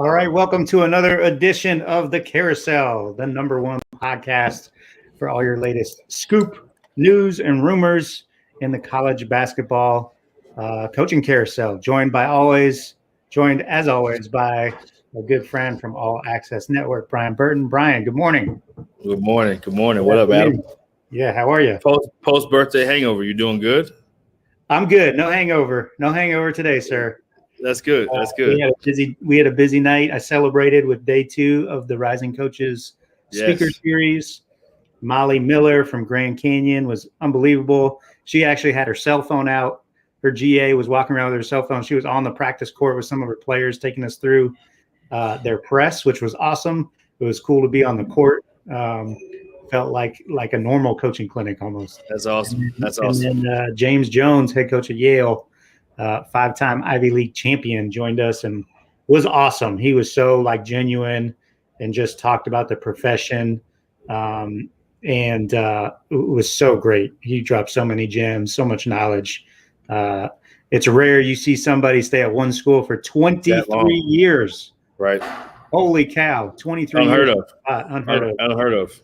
All right, welcome to another edition of the Carousel, the #1 podcast for all your latest scoop, news, and rumors in the college basketball coaching carousel. Joined as always by a good friend from All Access Network, Brian Burton. Brian, good morning. Good morning. Good morning. What up, Adam? Yeah, how are you? Post birthday hangover. You doing good? I'm good. No hangover. No hangover today, sir. That's good. That's good. We had a busy night. I celebrated with day 2 of the Rising Coaches Speaker Series. Molly Miller from Grand Canyon was unbelievable. She actually had her cell phone out. Her GA was walking around with her cell phone. She was on the practice court with some of her players, taking us through their press, which was awesome. It was cool to be on the court. Felt like a normal coaching clinic almost. That's awesome. That's awesome. And then James Jones, head coach at Yale, 5-time Ivy League champion, joined us and was awesome. He was so genuine and just talked about the profession. And it was so great. He dropped so many gems, so much knowledge. It's rare you see somebody stay at one school for 23 years. Right. Holy cow. 23 Unheard years. of. Unheard of.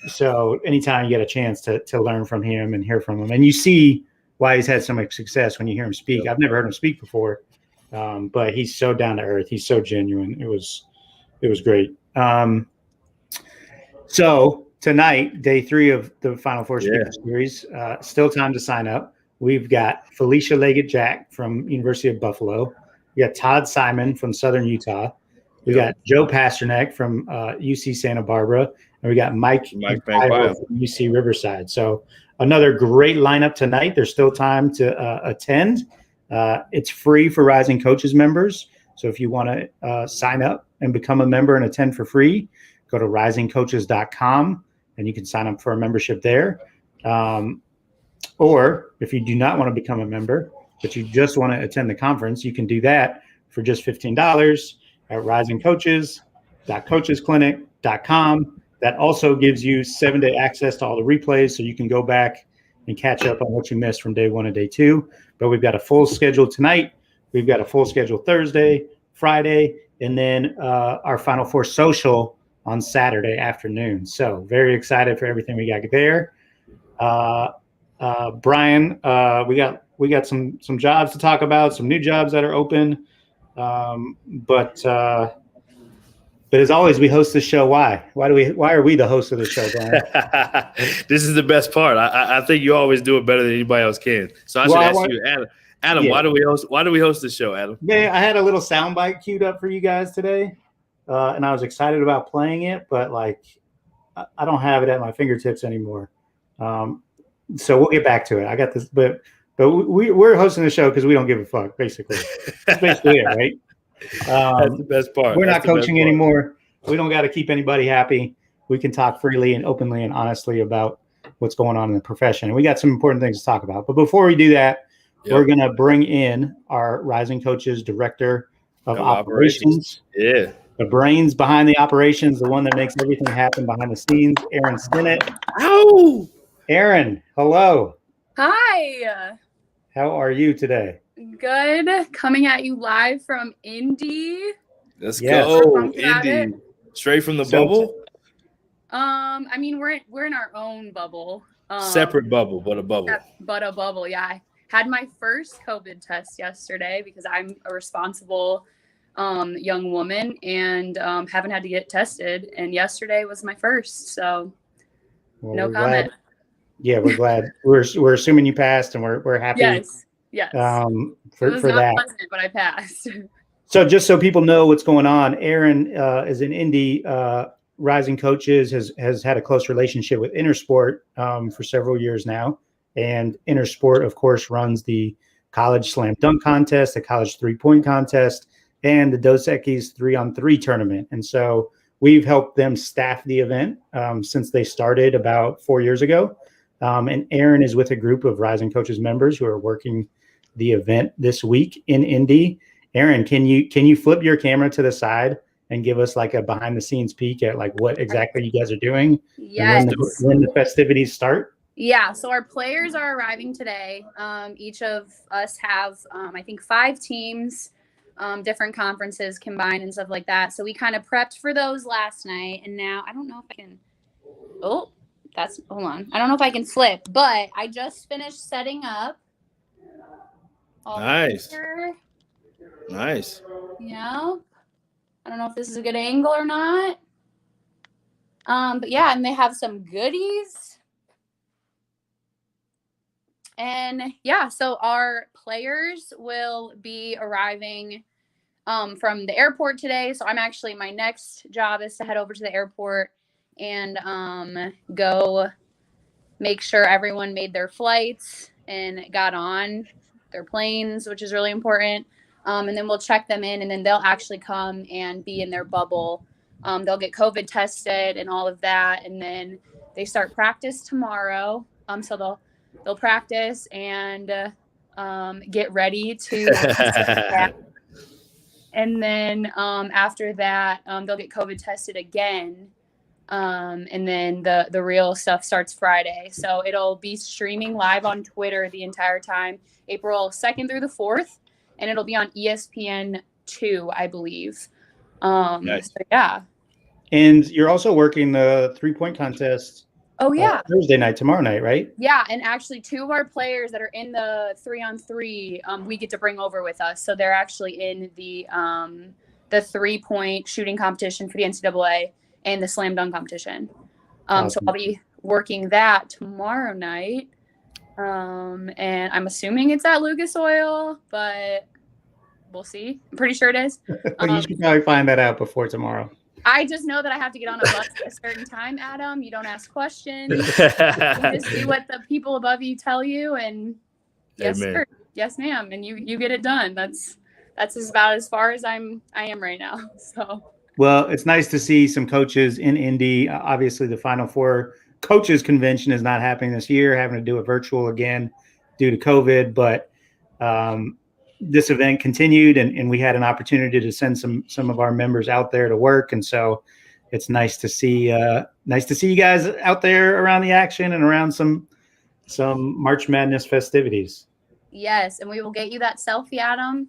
So anytime you get a chance to learn from him and hear from him, and you see why he's had so much success when you hear him speak. Yep. I've never heard him speak before, but he's so down to earth. He's so genuine. It was great. So tonight, day 3 of the Final Four Speaker Series, still time to sign up. We've got Felicia Leggett-Jack from University of Buffalo. We got Todd Simon from Southern Utah. We got Joe Pasternak from UC Santa Barbara. And we got Mike from UC Riverside. So another great lineup tonight. There's still time to attend. It's free for Rising Coaches members. So if you want to sign up and become a member and attend for free, go to risingcoaches.com and you can sign up for a membership there. Or if you do not want to become a member, but you just want to attend the conference, you can do that for just $15 at risingcoaches.coachesclinic.com. That also gives you 7-day access to all the replays, so you can go back and catch up on what you missed from day 1 and day 2. But we've got a full schedule tonight. We've got a full schedule Thursday, Friday, and then our Final Four social on Saturday afternoon. So very excited for everything we got there. Brian, we got some jobs to talk about, some new jobs that are open. But as always, we host the show. Why are we the host of the show, Brian? This is the best part. I think you always do it better than anybody else can. So I should ask you, Adam, why do we host the show, Adam? Yeah, I had a little soundbite queued up for you guys today, and I was excited about playing it, but I don't have it at my fingertips anymore. So we'll get back to it. I got this, but we're hosting the show because we don't give a fuck, basically. That's basically it, right? That's the best part. We're not coaching anymore. We don't got to keep anybody happy. We can talk freely and openly and honestly about what's going on in the profession. And we got some important things to talk about. But before we do that, we're going to bring in our Rising Coaches Director of Operations. Yeah. The brains behind the operations, the one that makes everything happen behind the scenes, Aaron Stinnett. Ow! Aaron, hello. Hi. How are you today? Good. Coming at you live from Indy. Let's go, Indy. Straight from the bubble? I mean, we're in our own bubble. Separate bubble, but a bubble. But a bubble, yeah. I had my first COVID test yesterday because I'm a responsible young woman and haven't had to get tested. And yesterday was my first, so no comment. Yeah, we're glad. We're assuming you passed, and we're happy. Yes. For that. Pleasant, but I passed. So just so people know what's going on, Aaron is in Indy. Rising Coaches has had a close relationship with Intersport for several years now, and Intersport, of course, runs the college slam dunk contest, the college 3-point contest, and the Dos Equis 3-on-3 tournament. And so we've helped them staff the event since they started about 4 years ago. And Aaron is with a group of Rising Coaches members who are working the event this week in Indy. Aaron, can you flip your camera to the side and give us a behind the scenes peek at what exactly you guys are doing? Yes. And when the festivities start? Yeah. So our players are arriving today. Each of us have, I think, 5 teams. different conferences combined and stuff like that. So we kind of prepped for those last night. And now I don't know if I can. Oh, hold on. I don't know if I can flip, but I just finished setting up. Nice. Nice. Yeah. I don't know if this is a good angle or not. But yeah, and they have some goodies. And yeah, so our players will be arriving from the airport today. So my next job is to head over to the airport and go make sure everyone made their flights and got on their planes, which is really important. And then we'll check them in, and then they'll actually come and be in their bubble. They'll get COVID tested and all of that, and then they start practice tomorrow. So they'll practice and get ready to. And then after that, they'll get COVID tested again. And then the real stuff starts Friday. So it'll be streaming live on Twitter the entire time, April 2nd through the 4th. And it'll be on ESPN2, I believe. Nice. So yeah. And you're also working the 3-point contest. Oh yeah. Thursday night, tomorrow night, right? Yeah, and actually 2 of our players that are in the 3-on-3, we get to bring over with us. So they're actually in the 3-point shooting competition for the NCAA and the slam dunk competition. Awesome. So I'll be working that tomorrow night. And I'm assuming it's at Lucas Oil, but we'll see. I'm pretty sure it is. You should probably find that out before tomorrow. I just know that I have to get on a bus at a certain time, Adam. You don't ask questions. You just do what the people above you tell you, and yes, sir. Yes, ma'am. And you get it done. That's about as far as I am right now. So well, it's nice to see some coaches in Indy. Obviously, the Final Four coaches convention is not happening this year, having to do it virtual again due to COVID, but this event continued, and we had an opportunity to send some of our members out there to work. And so it's nice to see you guys out there around the action and around some March Madness festivities. Yes. And we will get you that selfie, Adam.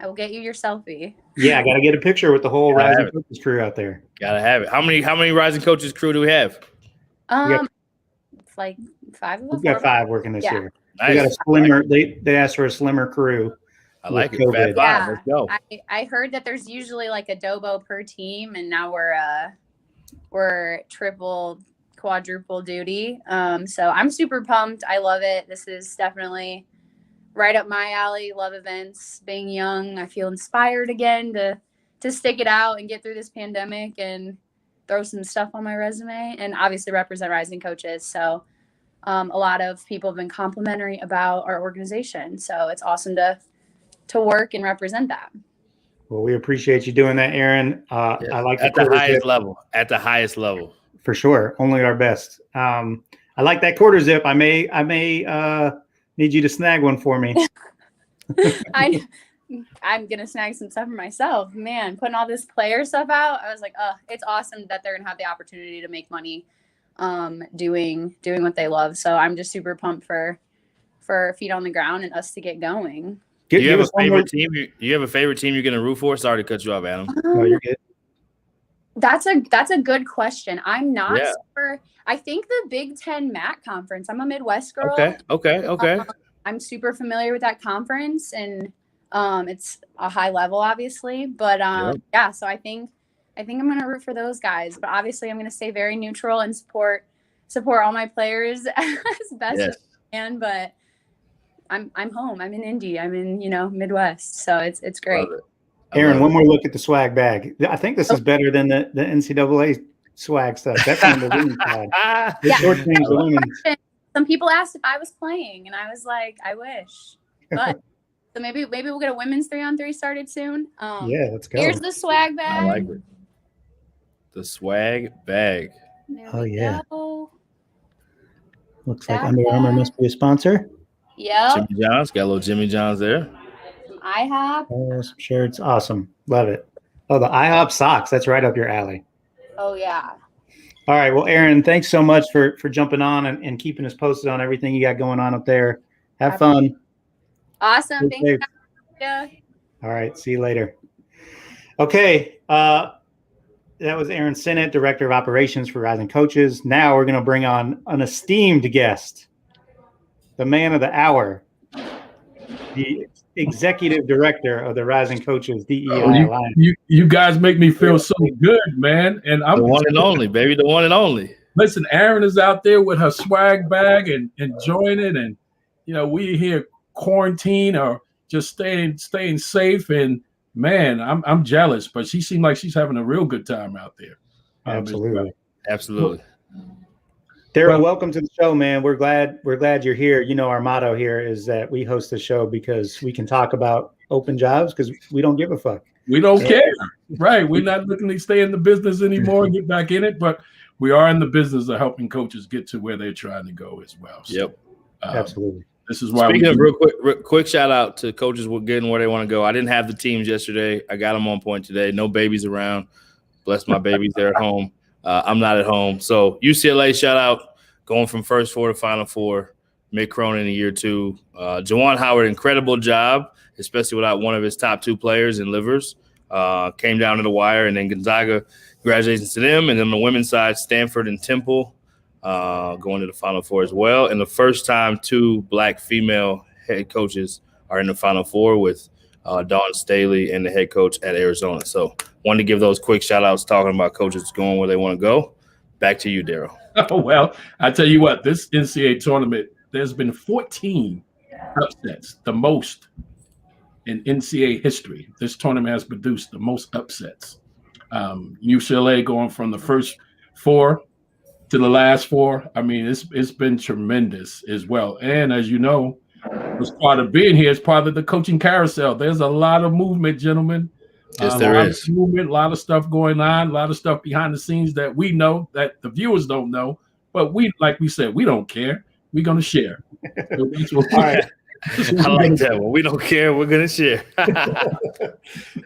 I will get you your selfie. Yeah. I got to get a picture with the whole Rising Coaches crew out there. Gotta have it. How many Rising Coaches crew do we have? It's like 5 of us. We've got 5 working this year. Nice. We got a slimmer. They asked for a slimmer crew. I like it. COVID. Yeah. Let's go. I heard that there's usually like a Dobo per team, and now we're triple, quadruple duty. So I'm super pumped. I love it. This is definitely right up my alley. Love events. Being young, I feel inspired again to stick it out and get through this pandemic and throw some stuff on my resume, and obviously represent Rising Coaches. So a lot of people have been complimentary about our organization. So it's awesome to work and represent that. Well, we appreciate you doing that, Aaron. I like at the highest level. At the highest level, for sure. Only our best. I like that quarter zip. I may need you to snag one for me. I'm gonna snag some stuff for myself. Man, putting all this player stuff out, I was like, it's awesome that they're gonna have the opportunity to make money doing what they love. So I'm just super pumped for feet on the ground and us to get going. Do you have a favorite team? You have a favorite team you're gonna root for? Sorry to cut you off, Adam. No, you're good. That's a good question. I'm not super. I think the Big Ten MAC conference. I'm a Midwest girl. Okay. I'm super familiar with that conference, and it's a high level, obviously. But yeah. So I think I'm gonna root for those guys. But obviously, I'm gonna stay very neutral and support all my players as best as I can. But I'm home. I'm in Indy. I'm in Midwest. So it's great. Aaron, one more look at the swag bag. I think this is better than the NCAA swag stuff. That's on the women's side. Some people asked if I was playing, and I was like, I wish. But so maybe we'll get a women's 3-on-3 started soon. Yeah, let's go. Here's the swag bag. I like it. The swag bag. Yeah. Looks like Under Armour must be a sponsor. Yeah. Jimmy John's got a little Jimmy John's there. IHOP. Oh, some shirts. Awesome. Love it. Oh, the IHOP socks. That's right up your alley. Oh, yeah. All right. Well, Aaron, thanks so much for jumping on and keeping us posted on everything you got going on up there. Have fun. Awesome. Thank you. All right. See you later. Okay. That was Aaron Sinnott, Director of Operations for Rising Coaches. Now we're going to bring on an esteemed guest, the man of the hour, the Executive Director of the Rising Coaches DEI Alliance. You guys make me feel so good, man. And I'm the one and only, baby, the one and only. Listen, Aaron is out there with her swag bag and enjoying it. And, we here quarantine or just staying safe. And, man, I'm jealous, but she seemed like she's having a real good time out there. Absolutely. Absolutely. Daryl, welcome to the show, man. We're glad you're here. Our motto here is that we host the show because we can talk about open jobs because we don't give a fuck. We don't care. Right. We're not looking to stay in the business anymore and get back in it, but we are in the business of helping coaches get to where they're trying to go as well. So, yep. Absolutely. This is why. Speaking of real quick shout out to coaches getting where they want to go. I didn't have the teams yesterday. I got them on point today. No babies around. Bless my babies. They're at home. I'm not at home. So UCLA shout out, going from first four to Final Four. Mick Cronin in year 2. Juwan Howard, incredible job, especially without one of his top 2 players in Livers. Came down to the wire, and then Gonzaga, congratulations to them. And then on the women's side, Stanford and Temple going to the Final Four as well. And the first time 2 black female head coaches are in the Final Four with Dawn Staley and the head coach at Arizona. So wanted to give those quick shout outs talking about coaches going where they want to go. Back to you, Daryl. Oh, well, I tell you what, this NCAA tournament, there's been 14 upsets, the most in NCAA history. This tournament has produced the most upsets. UCLA going from the first 4 to the last 4. I mean, it's been tremendous as well. And as you know, as part of being here, as part of the coaching carousel, there's a lot of movement, gentlemen. Yes, there is. Movement, a lot of stuff going on, a lot of stuff behind the scenes that we know that the viewers don't know. But like we said, we don't care. We're going to share. So all right. I like that one. We don't care. We're going to share.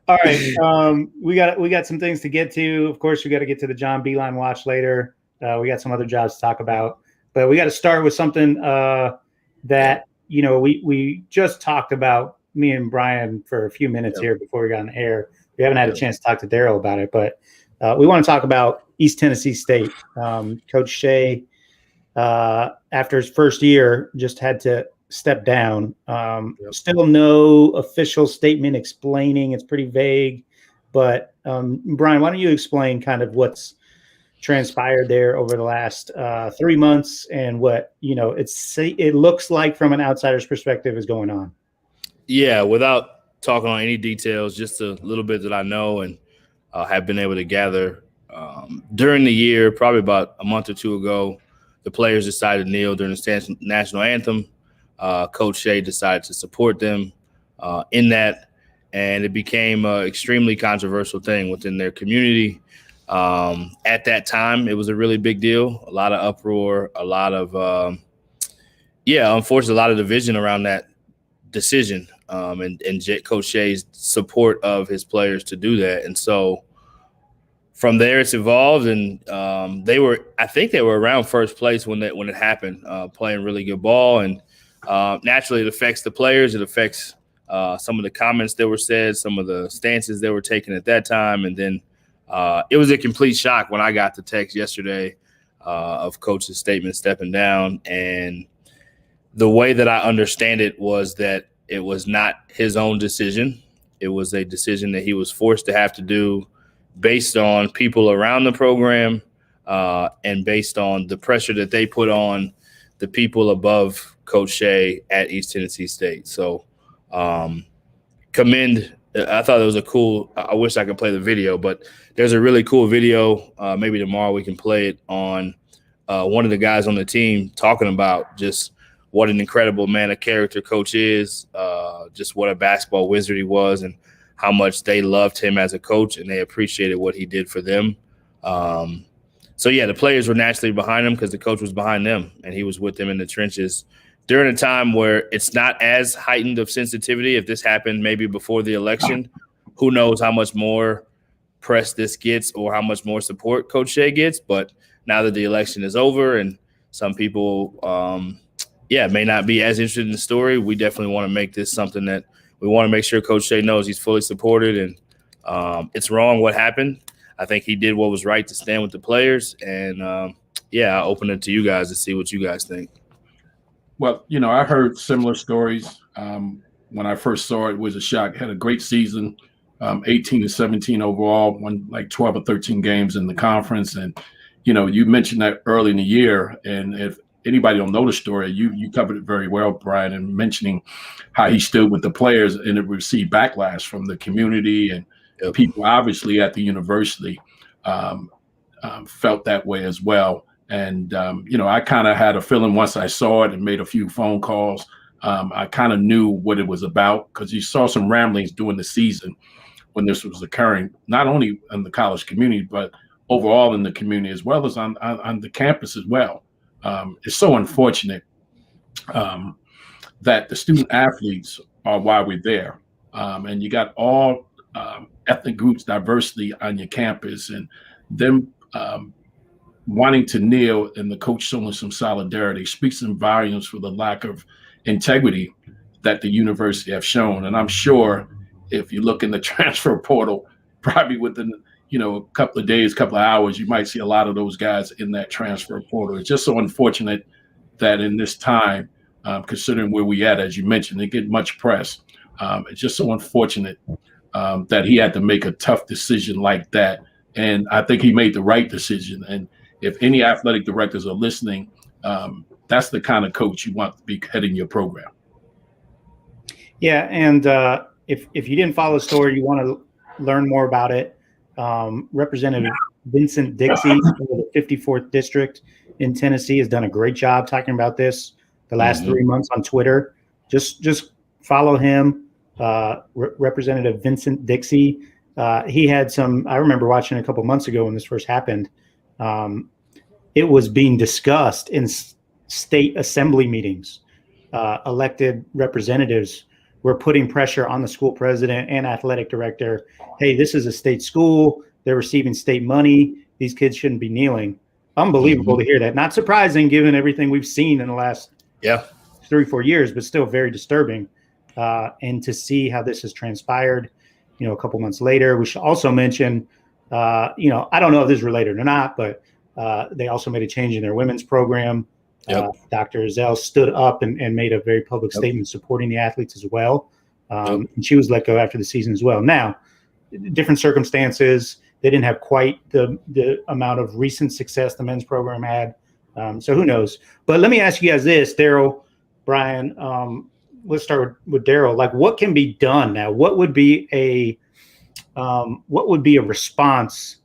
All right. We got some things to get to. Of course, we got to get to the John Beeline watch later. We got some other jobs to talk about. But we got to start with something that, we just talked about, me and Brian, for a few minutes here before we got on air. We haven't had a chance to talk to Daryl about it, but we want to talk about East Tennessee State. Coach Shea, after his first year, just had to step down. Still no official statement explaining. It's pretty vague. But Brian, why don't you explain kind of what's transpired there over the last 3 months and what it looks like from an outsider's perspective is going on? Yeah, without talking on any details, just a little bit that I know and have been able to gather during the year, probably about a month or 2 ago, the players decided to kneel during the national anthem. Coach Shea decided to support them in that, and it became an extremely controversial thing within their community. At that time, it was a really big deal, a lot of uproar, a lot of, unfortunately, a lot of division around that decision and Coach Shea's support of his players to do that. And so from there, it's evolved, and I think they were around first place when it happened, playing really good ball. And naturally, it affects the players. It affects some of the comments that were said, some of the stances that were taken at that time. And then it was a complete shock when I got the text yesterday of Coach's statement stepping down. And the way that I understand it was that it was not his own decision. It was a decision that he was forced to have to do based on people around the program and based on the pressure that they put on the people above Coach Shea at East Tennessee State. So commend. I thought it was I wish I could play the video, but there's a really cool video. Maybe tomorrow we can play it on one of the guys on the team talking about just what an incredible man of character Coach is, just what a basketball wizard he was, and how much they loved him as a coach and they appreciated what he did for them. So, the players were naturally behind him because the coach was behind them and he was with them in the trenches during a time where it's not as heightened of sensitivity. If this happened maybe before the election, who knows how much more press this gets or how much more support Coach Shea gets. But now that the election is over and some people may not be as interested in the story, we definitely want to make this something that we want to make sure Coach Shea knows he's fully supported, and it's wrong what happened. I think he did what was right to stand with the players, and I'll open it to you guys to see what you guys think. Well, I heard similar stories. When I first saw it was a shock. Had a great season, 18-17 overall, won like 12 or 13 games in the conference. And, you mentioned that early in the year. And if anybody don't know the story, you covered it very well, Brian, and mentioning how he stood with the players and it received backlash from the community and people obviously at the university felt that way as well. And, I kind of had a feeling once I saw it and made a few phone calls. I kind of knew what it was about because you saw some ramblings during the season when this was occurring, not only in the college community, but overall in the community as well as on the campus as well. It's so unfortunate that the student athletes are why we're there. And you got all ethnic groups, diversity on your campus, and them wanting to kneel and the coach showing some solidarity speaks some volumes for the lack of integrity that the university have shown. And I'm sure if you look in the transfer portal, probably within a couple of days, couple of hours, you might see a lot of those guys in that transfer portal. It's just so unfortunate that in this time, considering where we at, as you mentioned, they get much press. It's just so unfortunate that he had to make a tough decision like that. And I think he made the right decision. And if any athletic directors are listening, that's the kind of coach you want to be heading your program. Yeah, and if you didn't follow the story, you want to learn more about it. Representative Vincent Dixie of the 54th District in Tennessee has done a great job talking about this the last 3 months on Twitter. Just follow him, Representative Vincent Dixie. He had some – I remember watching a couple months ago when this first happened. It was being discussed in state assembly meetings. Elected representatives were putting pressure on the school president and athletic director. Hey, this is a state school. They're receiving state money. These kids shouldn't be kneeling. Unbelievable to hear that. Not surprising given everything we've seen in the last 3-4 years, but still very disturbing. And to see how this has transpired, a couple months later. We should also mention, I don't know if this is related or not, but they also made a change in their women's program. Dr. Zell stood up and made a very public statement supporting the athletes as well. And she was let go after the season as well. Now, different circumstances. They didn't have quite the amount of recent success the men's program had. So who knows? But let me ask you guys this, Daryl, Brian. Let's start with Daryl. Like, what can be done now? What would be a response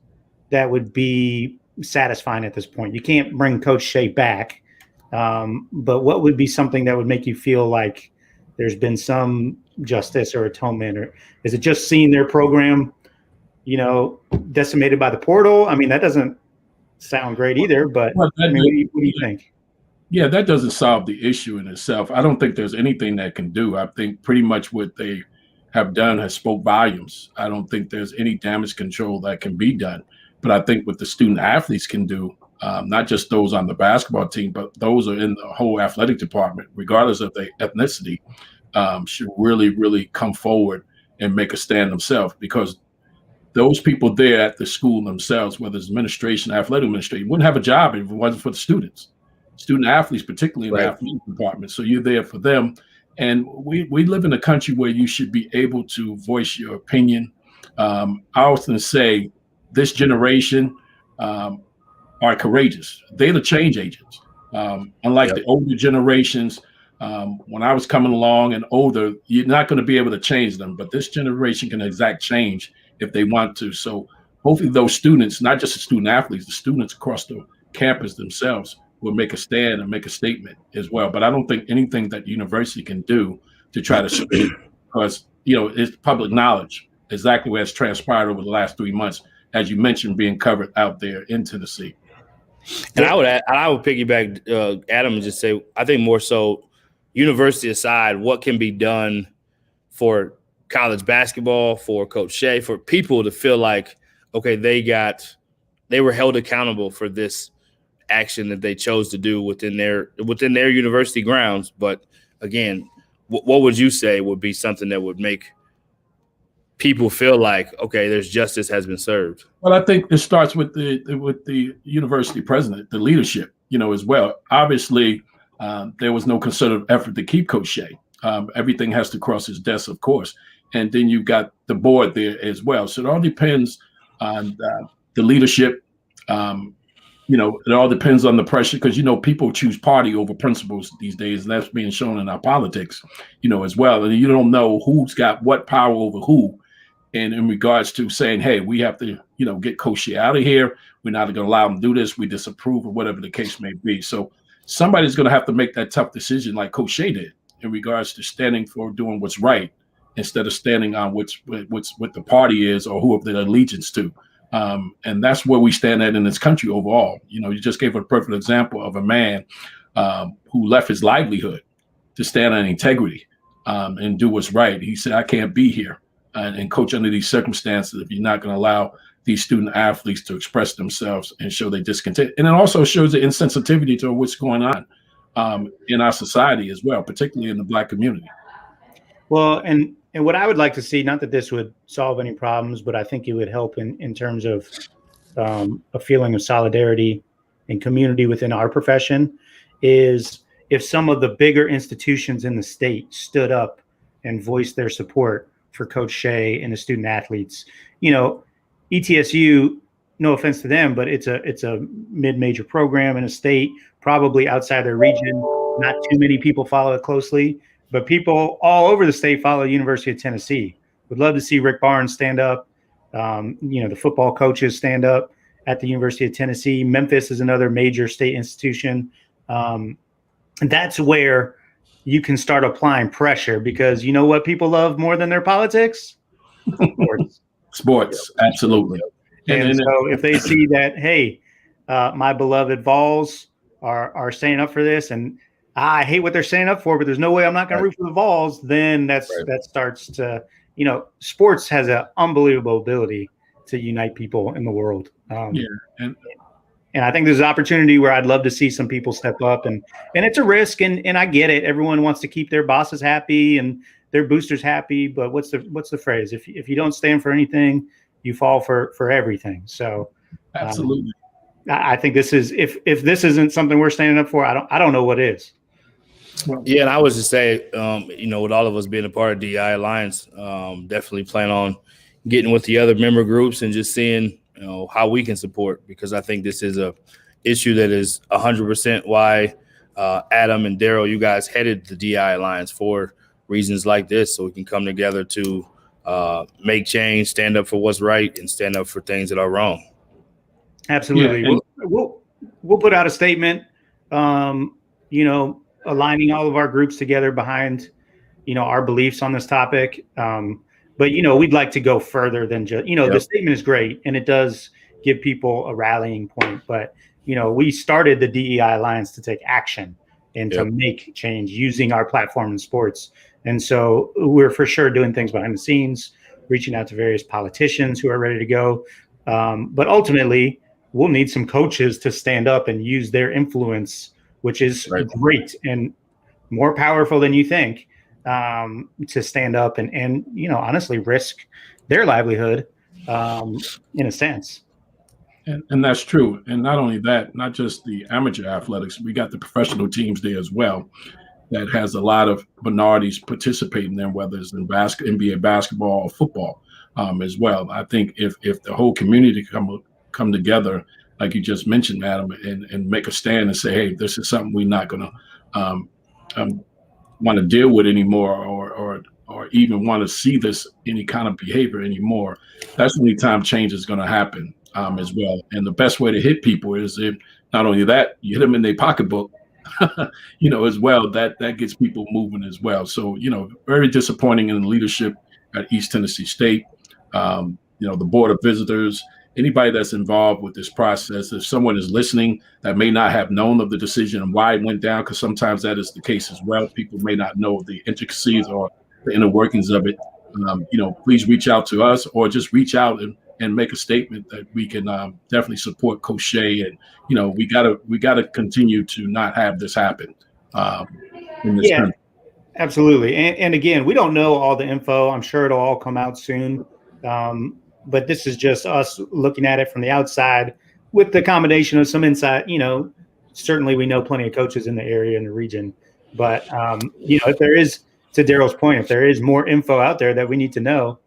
that would be satisfying at this point? You can't bring Coach Shea back. But what would be something that would make you feel like there's been some justice or atonement? Or is it just seeing their program, decimated by the portal? I mean, that doesn't sound great either, but what do you think? Yeah, that doesn't solve the issue in itself. I don't think there's anything that can do. I think pretty much what they have done has spoke volumes. I don't think there's any damage control that can be done. But I think what the student athletes can do, not just those on the basketball team, but those are in the whole athletic department, regardless of their ethnicity, should really, really come forward and make a stand themselves, because those people there at the school themselves, whether it's administration, athletic administration, wouldn't have a job if it wasn't for the students, student athletes, particularly in the athletic department. So you're there for them. And we live in a country where you should be able to voice your opinion. I often say this generation are courageous. They're the change agents. Unlike the older generations, when I was coming along and older, you're not going to be able to change them. But this generation can exact change if they want to. So hopefully those students, not just the student athletes, the students across the campus themselves will make a stand and make a statement as well. But I don't think anything that the university can do to try to speak, because, it's public knowledge exactly what has transpired over the last 3 months, as you mentioned, being covered out there in Tennessee. And I would piggyback Adam and just say, I think more so, university aside, what can be done for college basketball, for Coach Shea, for people to feel like, okay, they were held accountable for this action that they chose to do within their university grounds. But again, what would you say would be something that would make people feel like, okay, there's justice has been served? Well, I think it starts with the university president, the leadership, as well. Obviously, there was no concerted effort to keep Coach Shea. Everything has to cross his desk, of course. And then you've got the board there as well. So it all depends on the leadership. It all depends on the pressure because, people choose party over principles these days. And that's being shown in our politics, as well. And you don't know who's got what power over who. And in regards to saying, hey, we have to, get Coach Shea out of here. We're not going to allow him to do this. We disapprove or whatever the case may be. So somebody's going to have to make that tough decision like Coach Shea did in regards to standing for doing what's right instead of standing on what the party is or who they're allegiance to. And that's where we stand at in this country overall. You just gave a perfect example of a man who left his livelihood to stand on integrity and do what's right. He said, I can't be here and coach under these circumstances if you're not going to allow these student athletes to express themselves and show their discontent. And it also shows the insensitivity to what's going on in our society as well, particularly in the Black community. Well, and what I would like to see, not that this would solve any problems, but I think it would help in terms of a feeling of solidarity and community within our profession, is if some of the bigger institutions in the state stood up and voiced their support for Coach Shea and the student athletes. ETSU, no offense to them, but it's a mid-major program in a state, probably outside their region. Not too many people follow it closely, but people all over the state follow University of Tennessee. Would love to see Rick Barnes stand up. The football coaches stand up at the University of Tennessee. Memphis is another major state institution. And that's where you can start applying pressure, because you know what people love more than their politics? Sports, absolutely. And so if they see that, hey, my beloved Vols are standing up for this, and I hate what they're standing up for, but there's no way I'm not going to root for the Vols, then that starts to, sports has an unbelievable ability to unite people in the world. And I think there's an opportunity where I'd love to see some people step up, and it's a risk, and I get it. Everyone wants to keep their bosses happy and their boosters happy, but what's the phrase? If you don't stand for anything, you fall for everything. So absolutely. I think this is, if this isn't something we're standing up for, I don't know what is. Yeah, and I was just say, with all of us being a part of DEI Alliance, definitely plan on getting with the other member groups and just seeing how we can support, because I think this is a issue that is 100% why Adam and Daryl, you guys headed the DEI Alliance for reasons like this, so we can come together to make change, stand up for what's right, and stand up for things that are wrong. Absolutely. Yeah, we'll put out a statement, aligning all of our groups together behind, our beliefs on this topic. But, we'd like to go further than just, the statement is great and it does give people a rallying point. But, we started the DEI Alliance to take action and to make change using our platform in sports. And so we're for sure doing things behind the scenes, reaching out to various politicians who are ready to go. But ultimately, we'll need some coaches to stand up and use their influence, which is great and more powerful than you think. To stand up and honestly risk their livelihood in a sense. And that's true. And not only that, not just the amateur athletics, we got the professional teams there as well that has a lot of minorities participating there, whether it's in NBA basketball or football as well. I think if the whole community come together, like you just mentioned, Adam, and make a stand and say, hey, this is something we're not going to want to deal with anymore, or even want to see this any kind of behavior anymore, that's the only time change is going to happen as well. And the best way to hit people is if not only that, you hit them in their pocketbook, as well, that gets people moving as well. So, very disappointing in the leadership at East Tennessee State, the Board of Visitors, anybody that's involved with this process. If someone is listening that may not have known of the decision and why it went down, because sometimes that is the case as well. People may not know the intricacies or the inner workings of it. Please reach out to us, or just reach out and make a statement that we can definitely support Coach Shea. And, we gotta continue to not have this happen in this country. Absolutely. And again, we don't know all the info. I'm sure it'll all come out soon. But this is just us looking at it from the outside with the combination of some insight. Certainly we know plenty of coaches in the area, in the region. But, if there is, to Daryl's point, if there is more info out there that we need to know,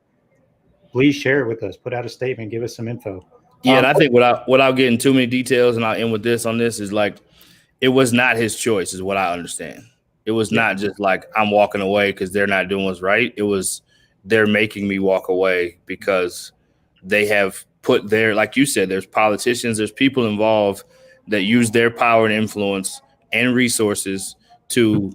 please share it with us. Put out a statement. Give us some info. Yeah, and I think without getting too many details, and I'll end with this on this, is like it was not his choice, is what I understand. It was not just like I'm walking away because they're not doing what's right. It was they're making me walk away because they have put their, like you said, there's politicians, there's people involved that use their power and influence and resources to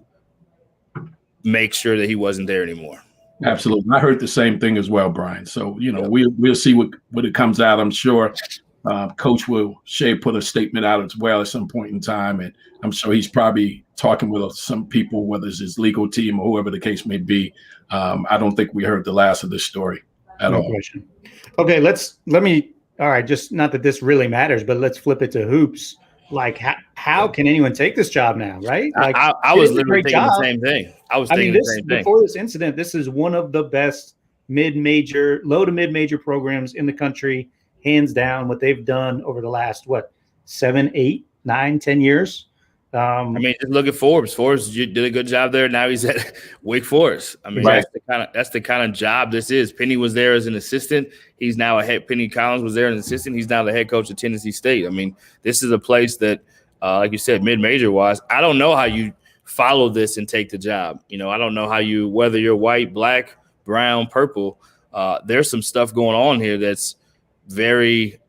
make sure that he wasn't there anymore. Absolutely. I heard the same thing as well, Brian. So, we'll see what it comes out. I'm sure Coach Shea put a statement out as well at some point in time. And I'm sure he's probably talking with some people, whether it's his legal team or whoever the case may be. I don't think we heard the last of this story at all. Question. Okay, all right, just not that this really matters, but let's flip it to hoops. Like, how can anyone take this job now, right? Like, I was literally thinking the same thing. Before this incident, this is one of the best low to mid-major programs in the country, hands down. What they've done over the last 7, 8, 9, 10 years. Just look at Forbes. Forbes did a good job there. Now he's at Wake Forest. Right. That's the kind of job this is. Penny was there as an assistant. He's now Penny Collins was there as an assistant. He's now the head coach of Tennessee State. This is a place that, like you said, mid-major wise, I don't know how you follow this and take the job. I don't know how whether you're white, black, brown, purple, there's some stuff going on here that's very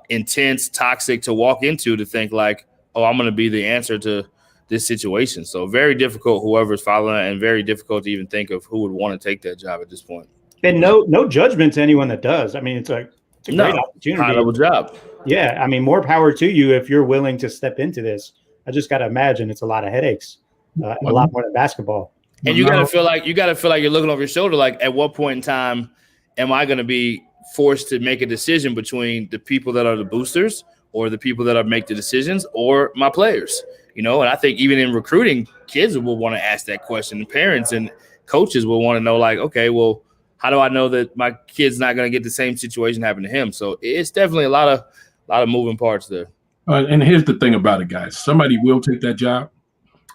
intense, toxic to walk into, to think like, oh, I'm going to be the answer to this situation. So very difficult, whoever's following it, and very difficult to even think of who would want to take that job at this point. And no judgment to anyone that does. It's a great opportunity. High-level job. Yeah, more power to you if you're willing to step into this. I just got to imagine it's a lot of headaches, a lot more than basketball. And you got to feel like you're looking over your shoulder. Like, at what point in time am I going to be forced to make a decision between the people that are the boosters or the people that make the decisions or my players? And I think even in recruiting, kids will want to ask that question. And parents and coaches will want to know, like, okay, well, how do I know that my kid's not going to get the same situation happen to him? So it's definitely a lot of moving parts there. And here's the thing about it, guys. Somebody will take that job.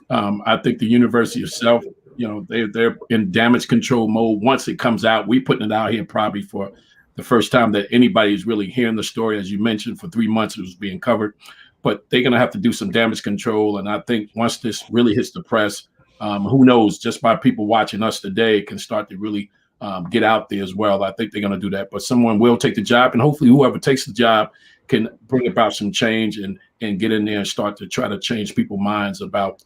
I think the university itself, they're in damage control mode. Once it comes out, we putting it out here probably for the first time that anybody is really hearing the story. As you mentioned, for 3 months it was being covered. But they're going to have to do some damage control. And I think once this really hits the press, who knows, just by people watching us today can start to really get out there as well. I think they're going to do that. But someone will take the job, and hopefully whoever takes the job can bring about some change and get in there and start to try to change people's minds about,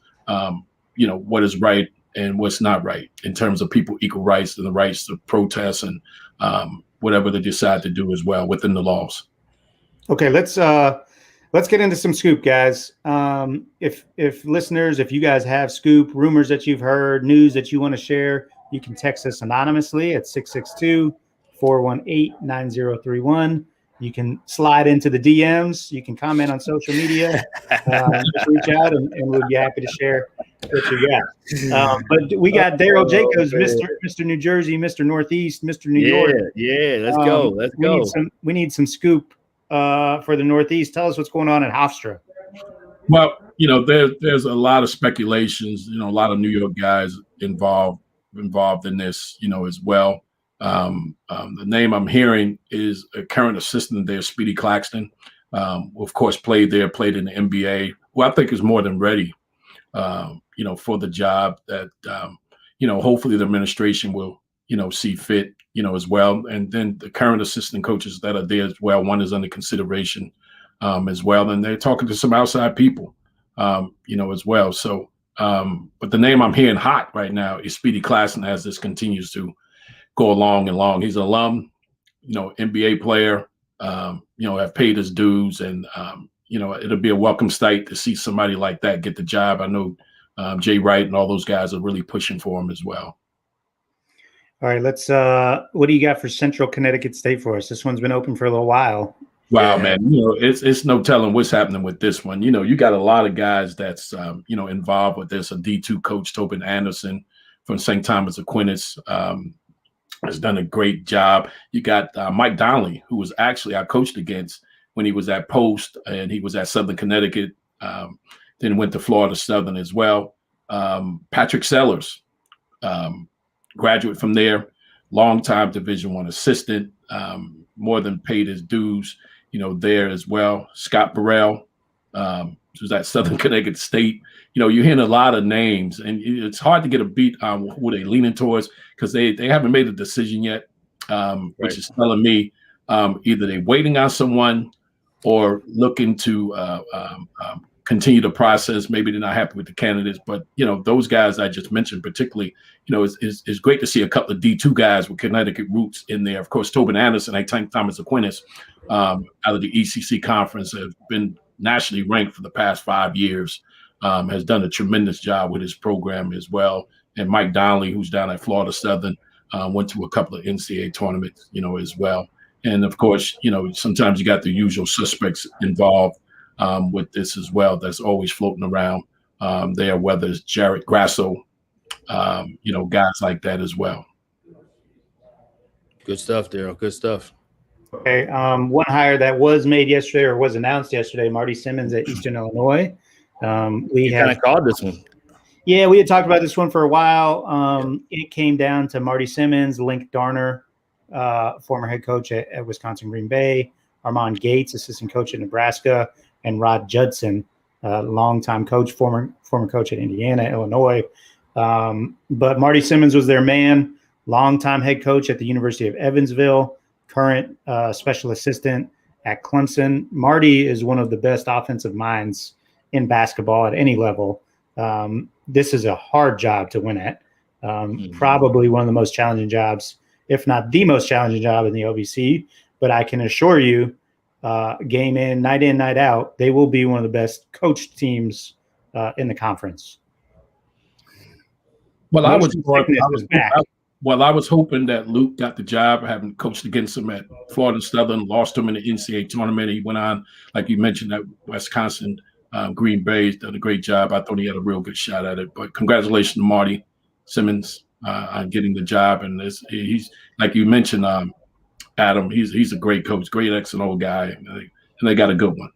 what is right and what's not right in terms of people equal rights and the rights to protest and whatever they decide to do as well within the laws. Okay, let's get into some scoop, guys. If listeners, if you guys have scoop, rumors that you've heard, news that you want to share, you can text us anonymously at 662-418-9031. You can slide into the DMs. You can comment on social media. Just reach out, and we'll be happy to share what you got. But we got Daryl Jacobs, Mr. New Jersey, Mr. Northeast, Mr. New York. Yeah, let's go. Let's go. We need some scoop for the Northeast. Tell us what's going on in Hofstra. Well, there's a lot of speculations. A lot of New York guys involved in this, as well. The name I'm hearing is a current assistant there, Speedy Claxton. Of course, played in the NBA, who I think is more than ready, for the job that, hopefully the administration will, see fit, as well. And then the current assistant coaches that are there as well, one is under consideration as well. And they're talking to some outside people, as well. So, but the name I'm hearing hot right now is Speedy Claxton as this continues to go along and long. He's an alum, NBA player, have paid his dues, and it'll be a welcome sight to see somebody like that get the job. I know Jay Wright and all those guys are really pushing for him as well. All right, let's what do you got for Central Connecticut State for us? This one's been open for a little while. Wow, man. It's no telling what's happening with this one. You got a lot of guys that's involved with this. A D2 coach, Tobin Anderson, from St. Thomas Aquinas. Has done a great job. You got Mike Donnelly, who was actually I coached against when he was at Post, and he was at Southern Connecticut. Then went to Florida Southern as well. Patrick Sellers, graduate from there, longtime Division I assistant, more than paid his dues, there as well. Scott Burrell, who's at Southern Connecticut State. You're hearing a lot of names, and it's hard to get a beat on who they're leaning towards because they haven't made a decision yet, which is telling me either they're waiting on someone or looking to continue the process. Maybe they're not happy with the candidates, but those guys I just mentioned, particularly, it's great to see a couple of D2 guys with Connecticut roots in there. Of course, Tobin Anderson and St. Thomas Aquinas out of the ECC conference have been nationally ranked for the past 5 years. Has done a tremendous job with his program as well. And Mike Donnelly, who's down at Florida Southern, went to a couple of NCAA tournaments, as well. And of course, sometimes you got the usual suspects involved with this as well. That's always floating around there, whether it's Jared Grasso, guys like that as well. Good stuff, Daryl. Good stuff. Okay. One hire that was made yesterday or was announced yesterday, Marty Simmons at Eastern Illinois. We kind of called this one. Yeah, we had talked about this one for a while. It came down to Marty Simmons, Link Darner, former head coach at Wisconsin Green Bay, Armand Gates, assistant coach at Nebraska, and Rod Judson, longtime coach, former coach at Indiana, Illinois. But Marty Simmons was their man, longtime head coach at the University of Evansville, current special assistant at Clemson. Marty is one of the best offensive minds in basketball at any level. This is a hard job to win at. Probably one of the most challenging jobs, if not the most challenging job in the OVC. But I can assure you, game in, night out, they will be one of the best coached teams in the conference. Well, I was hoping that Luke got the job, having coached against him at Florida Southern, lost him in the NCAA tournament. He went on, like you mentioned, at Wisconsin Green Bay, done a great job. I thought he had a real good shot at it. But congratulations to Marty Simmons on getting the job. And he's like you mentioned, Adam. He's a great coach, great X&O guy, and they got a good one.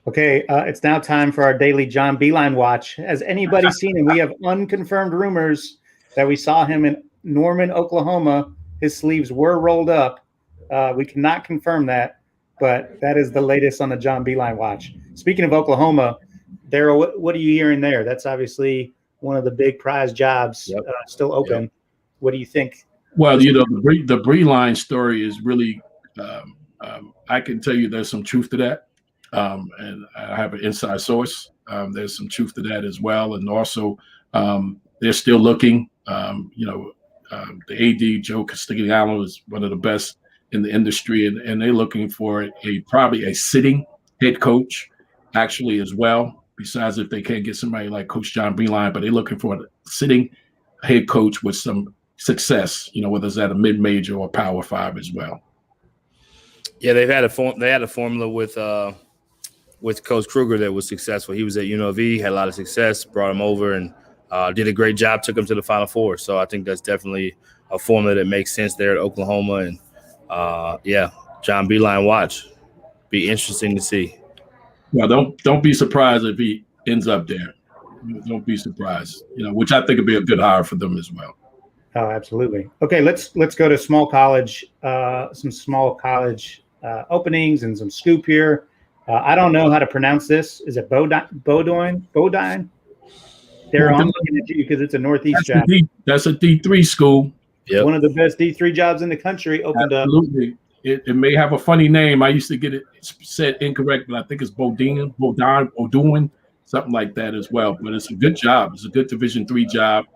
Okay, it's now time for our daily John Beilein watch. Has anybody seen him? We have unconfirmed rumors that we saw him in Norman, Oklahoma. His sleeves were rolled up. We cannot confirm that, but that is the latest on the John Beilein watch. Speaking of Oklahoma, Daryl, what are you hearing there? That's obviously one of the big prize jobs still open. Yep. What do you think? Well, the Beilein story is really I can tell you there's some truth to that. And I have an inside source. There's some truth to that as well. And also they're still looking. The AD, Joe Castigliano, is one of the best in the industry. And they're looking for probably a sitting head coach actually as well, besides if they can't get somebody like Coach John Beilein. But they're looking for a sitting head coach with some success, whether it's at a mid-major or Power 5 as well. Yeah, they had a formula with Coach Kruger that was successful. He was at UNLV, had a lot of success, brought him over and did a great job, took him to the Final Four. So I think that's definitely a formula that makes sense there at Oklahoma. And John Beilein watch. Be interesting to see. Well, don't be surprised if he ends up there. Don't be surprised, which I think would be a good hire for them as well. Oh, absolutely. Okay, let's go to small college, some small college openings and some scoop here. I don't know how to pronounce this. Is it Bodine? Darryl, I'm looking at you because it's a Northeast job. That's a D3 school. Yep. One of the best D3 jobs in the country opened Absolutely. Up. It may have a funny name. I used to get it said incorrect, but I think it's Bodine, something like that as well. But it's a good job. It's a good Division III job.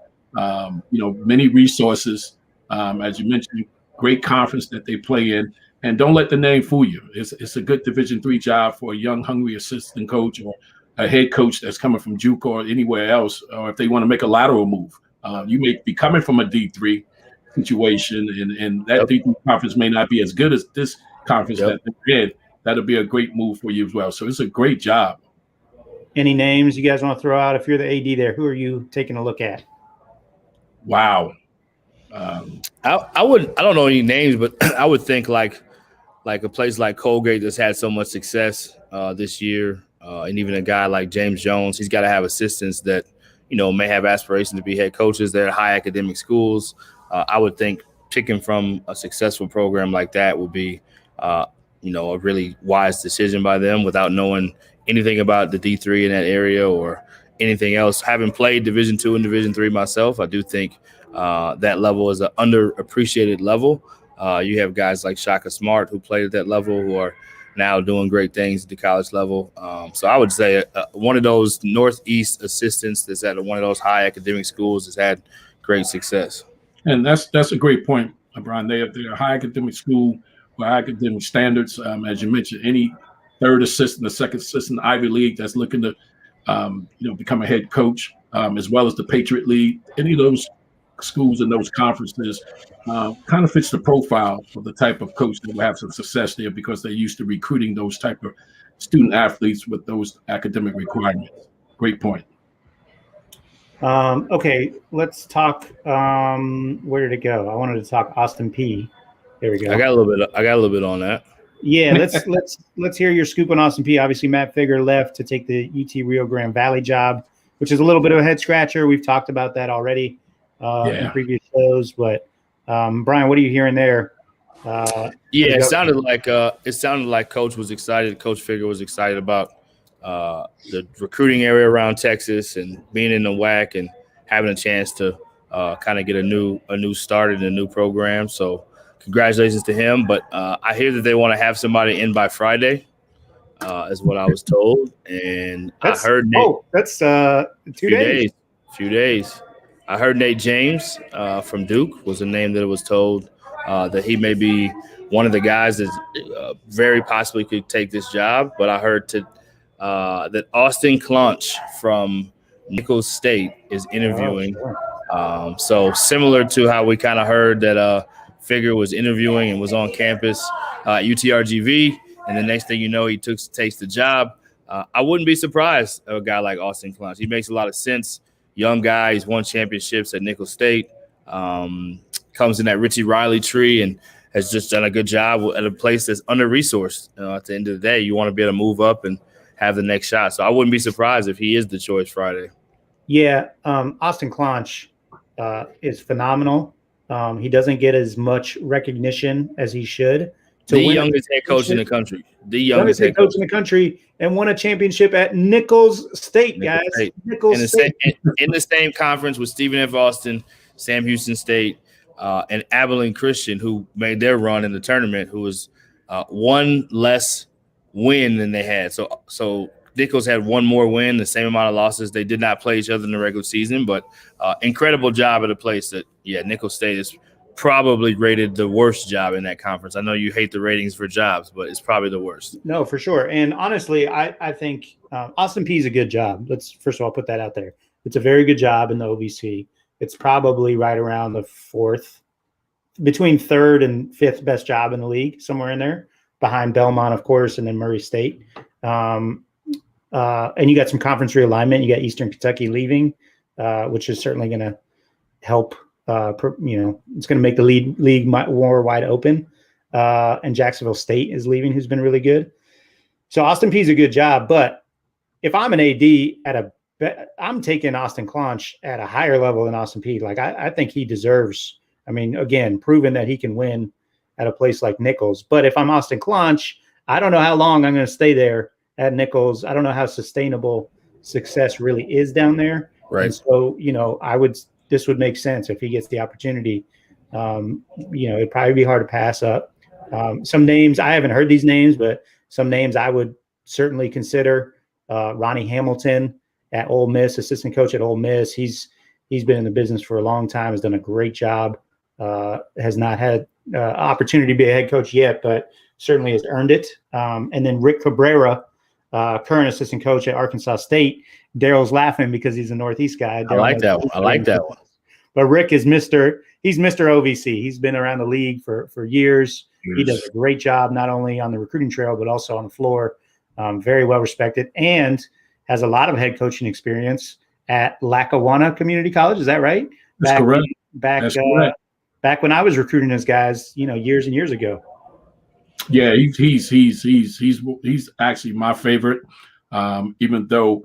Many resources. As you mentioned, great conference that they play in. And don't let the name fool you. It's a good Division III job for a young, hungry assistant coach or a head coach that's coming from JUCO or anywhere else, or if they want to make a lateral move. You may be coming from a D3 situation, and that D3 conference may not be as good as this conference that they're in. That'll be a great move for you as well. So it's a great job. Any names you guys want to throw out? If you're the AD there, who are you taking a look at? Wow. I don't know any names, but I would think like a place like Colgate that's had so much success this year, and even a guy like James Jones, he's got to have assistants that, may have aspirations to be head coaches. They're at high academic schools. I would think picking from a successful program like that would be, a really wise decision by them without knowing anything about the D3 in that area or anything else. Having played Division II and Division III myself, I do think that level is an underappreciated level. You have guys like Shaka Smart who played at that level who are now doing great things at the college level. So I would say one of those Northeast assistants that's at one of those high academic schools has had great success. And that's a great point, Brian. They're a high academic school with high academic standards. As you mentioned, any third assistant, the second assistant, Ivy League that's looking to, become a head coach, as well as the Patriot League, any of those schools and those conferences kind of fits the profile of the type of coach that will have some success there because they're used to recruiting those type of student athletes with those academic requirements. Great point. Okay, let's talk. Where did it go? I wanted to talk Austin Peay. There we go. I got a little bit on that. Yeah, let's hear your scoop on Austin Peay. Obviously, Matt Figger left to take the UT Rio Grande Valley job, which is a little bit of a head scratcher. We've talked about that already in previous shows. But Brian, what are you hearing there? It sounded like Coach was excited. Coach Figger was excited about the recruiting area around Texas and being in the WAC and having a chance to kind of get a new start in a new program. So congratulations to him. But I hear that they want to have somebody in by Friday, is what I was told. And I heard that's 2 days. Few days. I heard Nate James from Duke was a name that was told that he may be one of the guys that very possibly could take this job. But I heard that Austin Clonch from Nicholls State is interviewing. So similar to how we kind of heard that Figger was interviewing and was on campus at UTRGV, and the next thing you know, he takes the job. I wouldn't be surprised of a guy like Austin Clonch. He makes a lot of sense. Young guy, he's won championships at Nicholls State, comes in that Richie Riley tree and has just done a good job at a place that's under-resourced. At the end of the day, you want to be able to move up and have the next shot. So I wouldn't be surprised if he is the choice Friday. Yeah, Austin Clonch is phenomenal. He doesn't get as much recognition as he should. The youngest head coach in the country. The youngest head coach in the country, and won a championship at Nicholls State, guys. Nicholls State. In the same conference with Stephen F. Austin, Sam Houston State, and Abilene Christian, who made their run in the tournament, who was one less win than they had. So Nicholls had one more win, the same amount of losses. They did not play each other in the regular season, but incredible job at a place that, Nicholls State is probably rated the worst job in that conference. I know you hate the ratings for jobs, but it's probably the worst. No, for sure. And honestly, I think Austin Peay is a good job. Let's first of all put that out there. It's a very good job in the OVC. It's probably right around the between third and fifth best job in the league, somewhere in there, behind Belmont, of course, and then Murray State. And you got some conference realignment. You got Eastern Kentucky leaving, which is certainly going to help. It's going to make the league more wide open. And Jacksonville State is leaving, who's been really good. So Austin Peay is a good job. But if I'm an AD I'm taking Austin Clonch at a higher level than Austin Peay. Like I think he deserves. I mean, again, proven that he can win at a place like Nicholls. But if I'm Austin Clonch, I don't know how long I'm going to stay there at Nicholls. I don't know how sustainable success really is down there. Right. And so, this would make sense if he gets the opportunity. It'd probably be hard to pass up. Some names, I haven't heard these names, but some names I would certainly consider. Ronnie Hamilton at Ole Miss, assistant coach at Ole Miss. He's been in the business for a long time, has done a great job, has not had opportunity to be a head coach yet, but certainly has earned it. And then Rick Cabrera, current assistant coach at Arkansas State. Daryl's laughing because he's a Northeast guy. I like that one. But Rick is Mr. OVC. He's been around the league for years. He does a great job, not only on the recruiting trail, but also on the floor. Very well respected and has a lot of head coaching experience at Lackawanna Community College. Is that right? That's correct. Back when I was recruiting those guys, years and years ago. Yeah, he's actually my favorite. Even though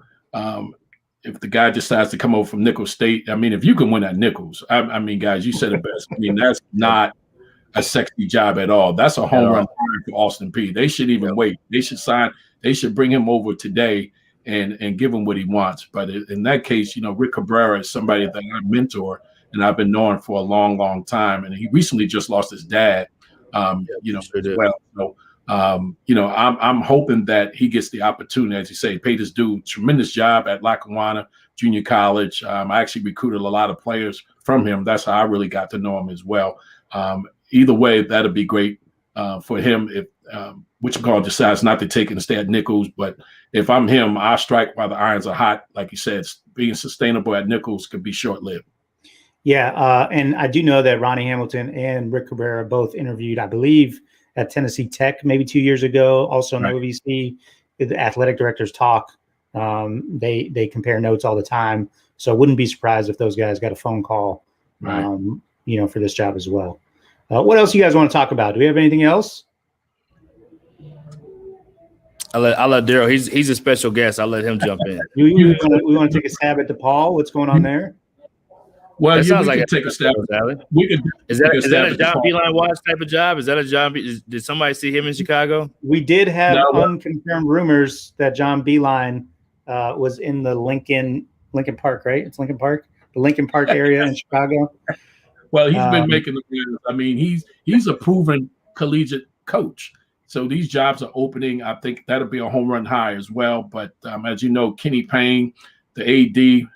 if the guy decides to come over from Nicholls State, I mean, if you can win at Nicholls, I mean, guys, you said it best. I mean, that's not a sexy job at all. That's a home run for Austin Peay. They should even wait. They should bring him over today and give him what he wants. But in that case, Rick Cabrera is somebody that I mentor and I've been knowing for a long, long time. And he recently just lost his dad. As well. So, I'm hoping that he gets the opportunity, as you say, paid his due. Tremendous job at Lackawanna Junior College. I actually recruited a lot of players from him. That's how I really got to know him as well. Either way, that'll be great for him if decides not to take it and stay at Nicholls. But if I'm him, I strike while the irons are hot. Like you said, being sustainable at Nicholls could be short-lived. Yeah, and I do know that Ronnie Hamilton and Rick Cabrera both interviewed, I believe, at Tennessee Tech maybe 2 years ago. Also in OVC, the athletic directors talk. They compare notes all the time. So I wouldn't be surprised if those guys got a phone call, for this job as well. What else you guys want to talk about? Do we have anything else? I'll let Daryl. He's a special guest. I'll let him jump in. We want to take a stab at DePaul. What's going on there? Well, that sounds we like can take a stab. Is that a John Beeline Watch type of job? Is that a job? Did somebody see him in Chicago? We did have unconfirmed rumors that John Beeline was in the Lincoln Park, right? It's Lincoln Park, the Lincoln Park area in Chicago. Well, he's been making the moves. I mean, he's a proven collegiate coach. So these jobs are opening. I think that'll be a home run high as well. But as you know, Kenny Payne, the AD.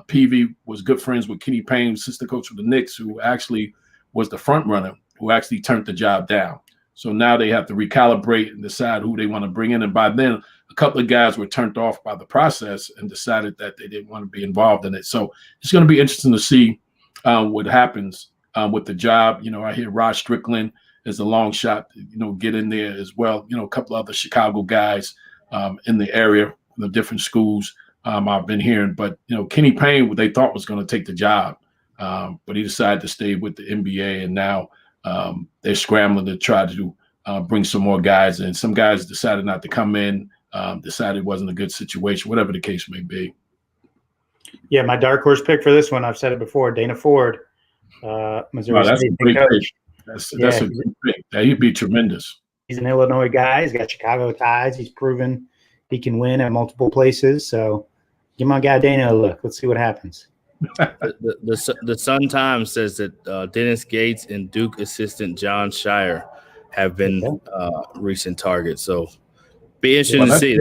Peavy was good friends with Kenny Payne, assistant coach of the Knicks, who actually was the front runner, who actually turned the job down. So now they have to recalibrate and decide who they want to bring in. And by then, a couple of guys were turned off by the process and decided that they didn't want to be involved in it. So it's going to be interesting to see what happens with the job. I hear Rod Strickland is a long shot, get in there as well. A couple of other Chicago guys in the area, the different schools. I've been hearing, but Kenny Payne, what they thought was going to take the job, but he decided to stay with the NBA, and now they're scrambling to try to bring some more guys in. Some guys decided not to come in, decided it wasn't a good situation, whatever the case may be. Yeah, my dark horse pick for this one, I've said it before, Dana Ford, Missouri State coach. That's a great pick. He'd be tremendous. He's an Illinois guy. He's got Chicago ties. He's proven he can win at multiple places. So give my guy Dana a look. Let's see what happens. The Sun Times says that Dennis Gates and Duke assistant John Shire have been recent targets. So be interesting to see.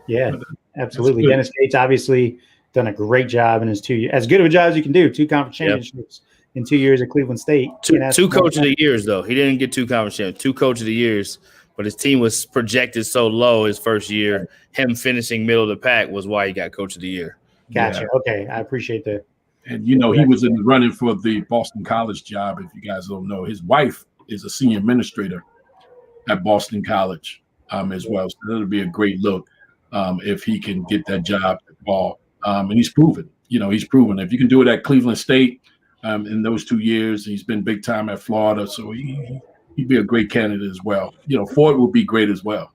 Yeah, absolutely. Dennis Gates obviously done a great job in his 2 years. As good of a job as you can do. 2 conference championships in 2 years at Cleveland State. Two coach of the years, though. He didn't get 2 conference championships. 2 coach of the years. But his team was projected so low his first year. Him finishing middle of the pack was why he got coach of the year. Gotcha. Yeah. Okay. I appreciate that. And, he was in the running for the Boston College job. If you guys don't know, his wife is a senior administrator at Boston College as well. So that'll be a great look if he can get that job at Ball. And he's proven, he's proven if you can do it at Cleveland State in those 2 years, he's been big time at Florida. So he'd be a great candidate as well. Ford would be great as well.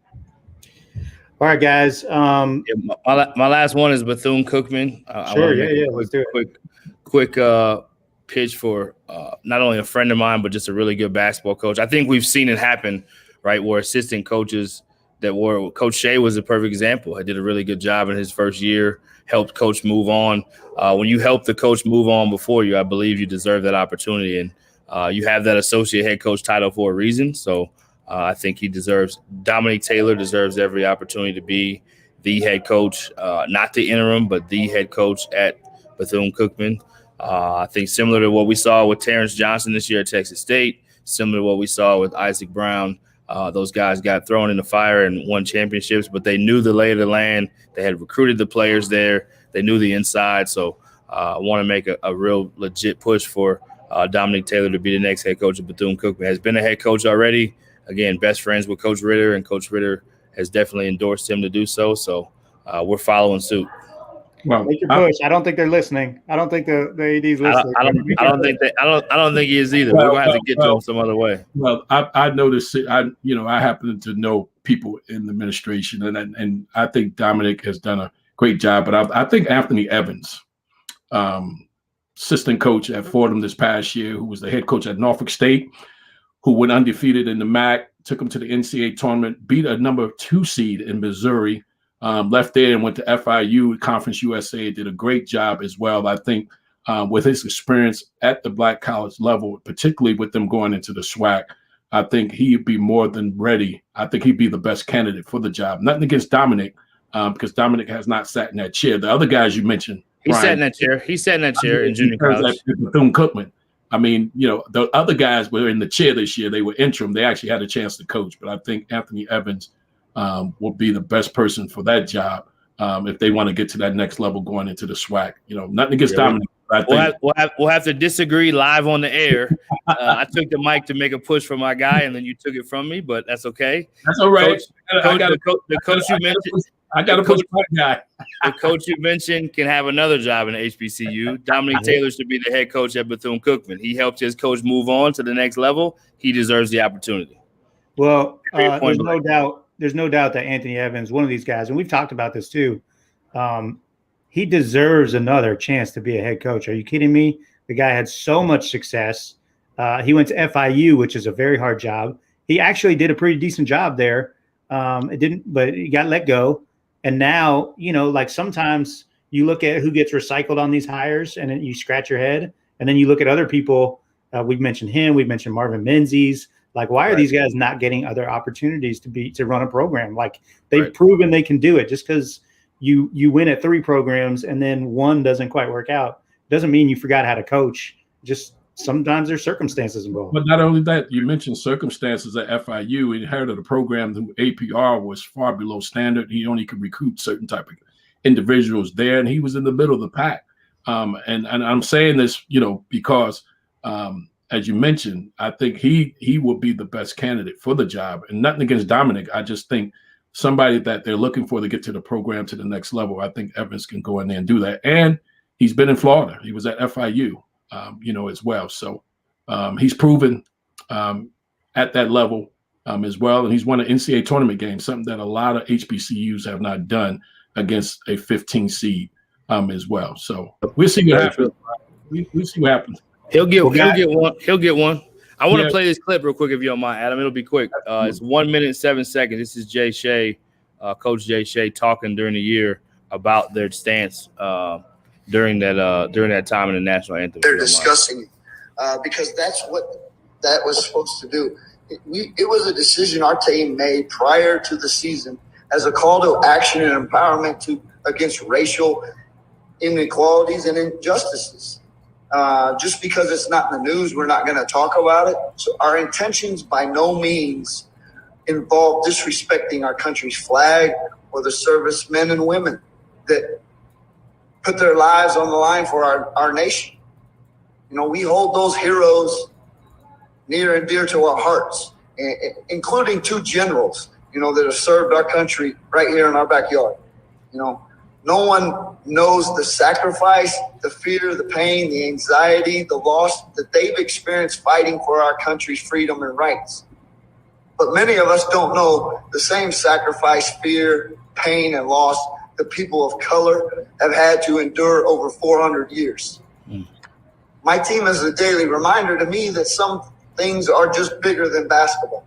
All right, guys. My last one is Bethune-Cookman. Sure, let's do it. Quick pitch for not only a friend of mine, but just a really good basketball coach. I think we've seen it happen, right, where assistant coaches Coach Shea was a perfect example. He did a really good job in his first year, helped coach move on. When you help the coach move on before you, I believe you deserve that opportunity. And you have that associate head coach title for a reason. So I think Dominique Taylor deserves every opportunity to be the head coach, not the interim, but the head coach at Bethune-Cookman. I think similar to what we saw with Terrence Johnson this year at Texas State, similar to what we saw with Isaac Brown. Those guys got thrown in the fire and won championships, but they knew the lay of the land. They had recruited the players there. They knew the inside. So I want to make a real legit push for Dominique Taylor to be the next head coach of Bethune-Cookman. Has been a head coach already. Again, best friends with Coach Ritter, and Coach Ritter has definitely endorsed him to do so. So we're following suit. Well, Make your push. I don't think they're listening. I don't think the AD's listening. I don't think he is either. We're gonna have to get to him some other way. Well, I noticed. I happen to know people in the administration, and I think Dominic has done a great job. But I think Anthony Evans, assistant coach at Fordham this past year, who was the head coach at Norfolk State, who went undefeated in the MAC, took them to the NCAA tournament, beat a number 2 seed in Missouri, left there and went to FIU, Conference USA, did a great job as well. I think with his experience at the black college level, particularly with them going into the SWAC, I think he'd be more than ready. I think he'd be the best candidate for the job. Nothing against Dominic, because Dominic has not sat in that chair. The other guys you mentioned, he sat in that chair. He sat in that chair in junior college. Bethune-Cookman. I mean, the other guys were in the chair this year. They were interim. They actually had a chance to coach. But I think Anthony Evans will be the best person for that job if they want to get to that next level going into the SWAC. Nothing against Dominic. We'll have to disagree live on the air. I took the mic to make a push for my guy, and then you took it from me, but that's okay. That's all right. The coach you mentioned. I got to push my guy. The coach you mentioned can have another job in the HBCU. Dominic Taylor should be the head coach at Bethune-Cookman. He helped his coach move on to the next level. He deserves the opportunity. Well, there's no doubt that Anthony Evans, one of these guys, and we've talked about this too, he deserves another chance to be a head coach. Are you kidding me? The guy had so much success. He went to FIU, which is a very hard job. He actually did a pretty decent job there. But he got let go. And now, like sometimes you look at who gets recycled on these hires and then you scratch your head. And then you look at other people. We've mentioned him. We've mentioned Marvin Menzies. Like, why are these guys not getting other opportunities to run a program? Like, they've proven they can do it. Just because you win at 3 programs and then one doesn't quite work out doesn't mean you forgot how to coach. Just sometimes there's circumstances involved. But not only that, you mentioned circumstances at FIU. He inherited a program whose APR was far below standard. He only could recruit certain type of individuals there, and he was in the middle of the pack. And I'm saying this, because as you mentioned, I think he will be the best candidate for the job. And nothing against Dominic. I just think somebody that they're looking for to get to the program to the next level. I think Evans can go in there and do that. And he's been in Florida. He was at FIU. As well. So he's proven at that level as well. And he's won an NCAA tournament game, something that a lot of HBCUs have not done against a 15 seed as well. So we'll see what happens. We'll see what happens. He'll get one. I want to play this clip real quick if you don't mind, Adam. It'll be quick. It's 1 minute and 7 seconds. This is Jay Shea, Coach Jay Shea, talking during the year about their stance during that time in the national anthem. They're discussing because that's what that was supposed to do. It was a decision our team made prior to the season as a call to action and empowerment against racial inequalities and injustices. Just because it's not in the news, we're not going to talk about it. So our intentions by no means involve disrespecting our country's flag or the servicemen and women that put their lives on the line for our nation. We hold those heroes near and dear to our hearts, including 2 generals, that have served our country right here in our backyard. No one knows the sacrifice, the fear, the pain, the anxiety, the loss that they've experienced fighting for our country's freedom and rights. But many of us don't know the same sacrifice, fear, pain, and loss the people of color have had to endure over 400 years. My team is a daily reminder to me that some things are just bigger than basketball.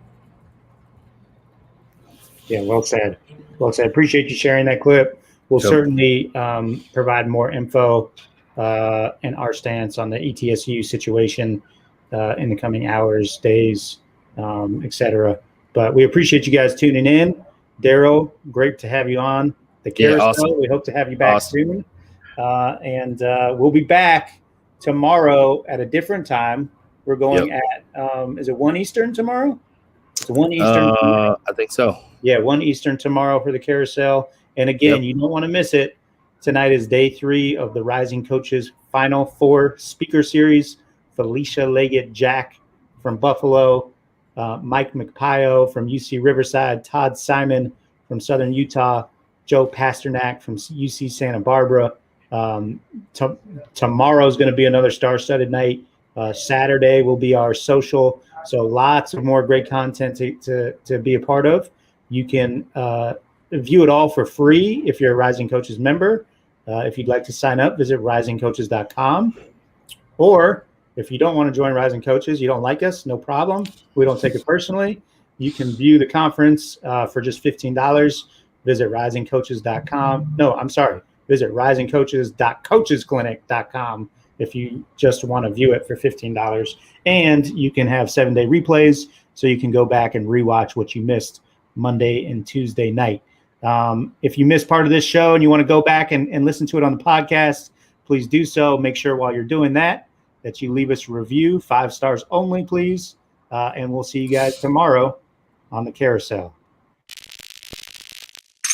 Yeah, well said. Well said. Appreciate you sharing that clip. We'll certainly provide more info and our stance on the ETSU situation in the coming hours, days, etc. But we appreciate you guys tuning in. Daryl, great to have you on the Carousel. Awesome. We hope to have you back soon. And we'll be back tomorrow at a different time. We're going at, is it 1 Eastern tomorrow? It's 1 Eastern. I think so. Yeah, 1 Eastern tomorrow for the Carousel. And again, you don't want to miss it. Tonight is day 3 of the Rising Coaches Final 4 speaker series. Felicia Leggett-Jack from Buffalo, Mike McPio from UC Riverside, Todd Simon from Southern Utah, Joe Pasternak from UC Santa Barbara, Tomorrow is going to be another star-studded night. Saturday will be our social. So lots of more great content to be a part of. You can view it all for free if you're a Rising Coaches member. If you'd like to sign up, visit risingcoaches.com. Or if you don't want to join Rising Coaches, you don't like us, no problem. We don't take it personally. You can view the conference for just $15. Visit risingcoaches.com. No, I'm sorry. Visit risingcoaches.coachesclinic.com if you just want to view it for $15. And you can have 7-day replays, so you can go back and rewatch what you missed Monday and Tuesday night. If you missed part of this show and you want to go back and listen to it on the podcast, please do so. Make sure while you're doing that you leave us a review, 5 stars only, please. And we'll see you guys tomorrow on the Carousel.